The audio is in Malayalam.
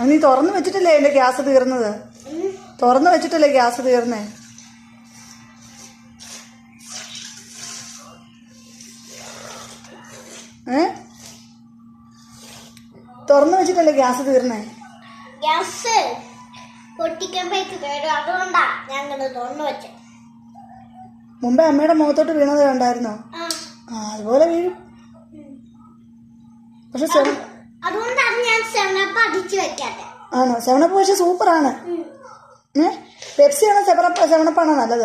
നീ തുറന്നു വെച്ചിട്ടല്ലേ എന്റെ ഗ്യാസ് തീർന്നത്? തുറന്നു വെച്ചിട്ടല്ലേ ഗ്യാസ് തീർന്നേ? തുറന്നു വെച്ചിട്ടല്ലേ ഗ്യാസ് തീർന്നേ? ഗ്യാസ് പൊട്ടിക്കുമ്പോഴേക്ക് വരും, അതുകൊണ്ടാ ഞങ്ങൾ തുറന്നു വെച്ചത്. മുമ്പേ അമ്മയുടെ മുഖത്തോട്ട് വീണത് കണ്ടായിരുന്നോ? അതുപോലെ വീഴും. പക്ഷെ അതുകൊണ്ടാണ് ഞാൻ സെവനപ്പ് അടിച്ചു വെക്കാതെ. ആണോ? സെവനപ്പ് പക്ഷെ സൂപ്പറാണ്. പെപ്സിയാണോ സെവനപ്പാണോ നല്ലത്?